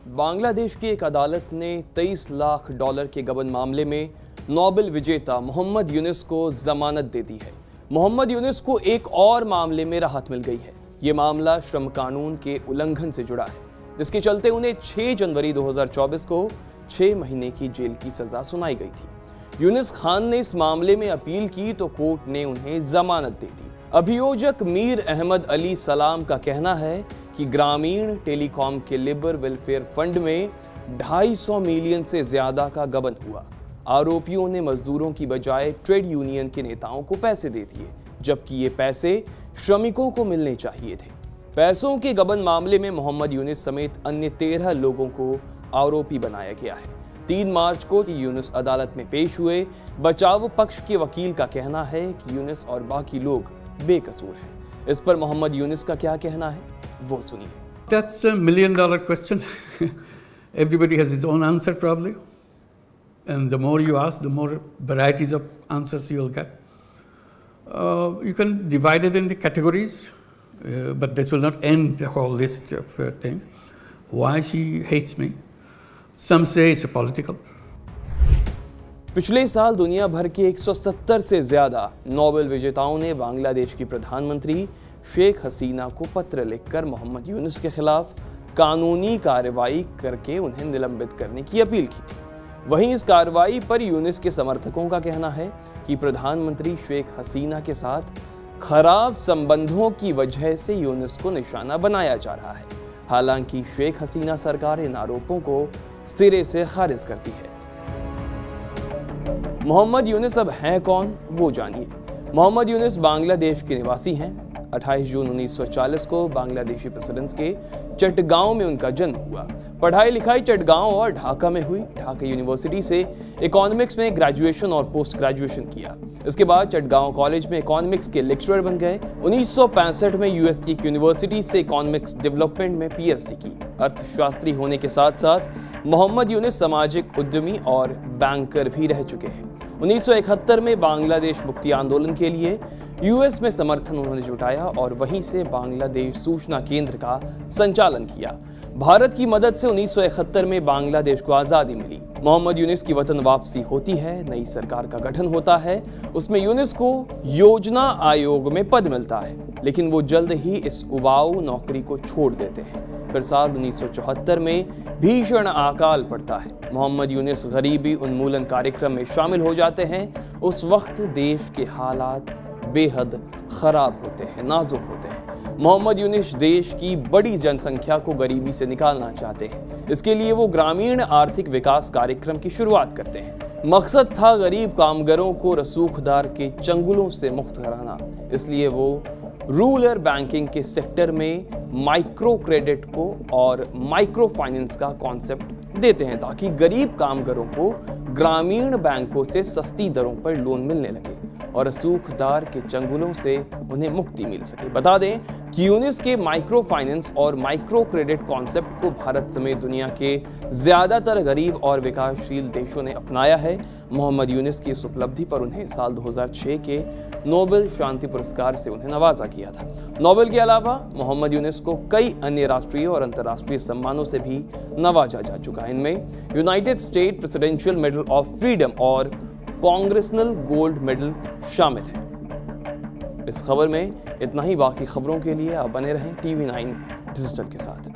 बांग्लादेश की एक अदालत ने $23 लाख के गबन मामले में नोबेल विजेता मोहम्मद यूनुस को जमानत दे दी है। मोहम्मद यूनुस को एक और मामले में राहत मिल गई है। ये मामला श्रम कानून के उल्लंघन से जुड़ा है, जिसके चलते उन्हें 6 जनवरी 2024 को 6 महीने की जेल की सजा सुनाई गई थी। यूनुस खान ने इस मामले में अपील की तो कोर्ट ने उन्हें जमानत दे दी। अभियोजक मीर अहमद अली सलाम का कहना है कि ग्रामीण टेलीकॉम के लेबर वेलफेयर फंड में 250 मिलियन से ज्यादा का गबन हुआ। आरोपियों ने मजदूरों की बजाय ट्रेड यूनियन के नेताओं को पैसे दे दिए, जबकि ये पैसे श्रमिकों को मिलने चाहिए थे। पैसों के गबन मामले में मोहम्मद यूनुस समेत अन्य 13 लोगों को आरोपी बनाया गया है। 3 मार्च को यूनुस अदालत में पेश हुए। बचाव पक्ष के वकील का कहना है कि यूनुस और बाकी लोग बेकसूर हैं। इस पर मोहम्मद यूनुस का क्या कहना है, वो सुनिए। That's a $1 million question. Everybody has his own answer probably. And the more you ask, the more varieties of answers you'll get. You can divide it into categories, but this will not end the whole list of things. Why she hates me? Some say it's political. पिछले साल दुनिया भर के 170 से ज्यादा Nobel विजेताओं ने बांग्लादेश की प्रधानमंत्री शेख हसीना को पत्र लिखकर मोहम्मद यूनुस के खिलाफ कानूनी कार्रवाई करके उन्हें निलंबित करने की अपील की थी। वहीं इस कार्रवाई पर यूनुस के समर्थकों का कहना है कि प्रधानमंत्री शेख हसीना के साथ खराब संबंधों की वजह से यूनुस को निशाना बनाया जा रहा है। हालांकि शेख हसीना सरकार इन आरोपों को सिरे से खारिज करती है। मोहम्मद यूनुस अब हैं कौन, वो जानिए। मोहम्मद यूनुस बांग्लादेश के निवासी हैं। 28 जून 1940 को बांग्लादेशी प्रेसिडेंस के चटगांव में उनका जन्म हुआ। पढ़ाई लिखाई चटगांव और ढाका में हुई। ढाका यूनिवर्सिटी से इकोनॉमिक्स में ग्रेजुएशन और पोस्ट ग्रेजुएशन किया। इसके बाद चटगांव कॉलेज में इकोनॉमिक्स के लेक्चरर बन गए। 1965 में यूएस की यूनिवर्सिटी से इकोनॉमिक्स डेवलपमेंट में पीएचडी की। अर्थशास्त्री होने के साथ साथ मोहम्मद यूनुस सामाजिक उद्यमी और बैंकर भी रह चुके हैं। 1971 में बांग्लादेश मुक्ति आंदोलन के लिए यूएस में समर्थन उन्होंने जुटाया और वहीं से बांग्लादेश सूचना केंद्र का संचालन किया। भारत की मदद से 1971 में बांग्लादेश को आज़ादी मिली। मोहम्मद यूनुस की वतन वापसी होती है, नई सरकार का गठन होता है। उसमें यूनुस को योजना आयोग में पद मिलता है, लेकिन वो जल्द ही इस उबाऊ नौकरी को छोड़ देते हैं। फिर साल 1974 में भीषण अकाल पड़ता है। मोहम्मद यूनुस गरीबी उन्मूलन कार्यक्रम में शामिल हो जाते हैं। उस वक्त देश के हालात बेहद खराब होते हैं, नाजुक होते हैं। मोहम्मद यूनुस देश की बड़ी जनसंख्या को गरीबी से निकालना चाहते हैं। इसके लिए वो ग्रामीण आर्थिक विकास कार्यक्रम की शुरुआत करते हैं। मकसद था गरीब कामगारों को रसूखदार के चंगुलों से मुक्त कराना। इसलिए वो रूरल बैंकिंग के सेक्टर में माइक्रो क्रेडिट को और माइक्रो फाइनेंस का कॉन्सेप्ट देते हैं, ताकि गरीब कामगारों को ग्रामीण बैंकों से सस्ती दरों पर लोन मिलने लगे और रसूखदार के चंगुलों से उन्हें मुक्ति मिल सके। बता दें कि यूनुस के माइक्रो फाइनेंस और माइक्रो क्रेडिट कॉन्सेप्ट को भारत समेत दुनिया के ज्यादातर गरीब और विकासशील देशों ने अपनाया है। मोहम्मद यूनुस की इस उपलब्धि पर उन्हें साल 2006 के नोबेल शांति पुरस्कार से उन्हें नवाजा किया था। नोबेल के अलावा मोहम्मद यूनुस को कई अन्य राष्ट्रीय और अंतर्राष्ट्रीय सम्मानों से भी नवाजा जा चुका है। इनमें United state presidential medal of freedom और कांग्रेसनल गोल्ड मेडल शामिल है। इस खबर में इतना ही। बाकी खबरों के लिए आप बने रहें TV9 डिजिटल के साथ।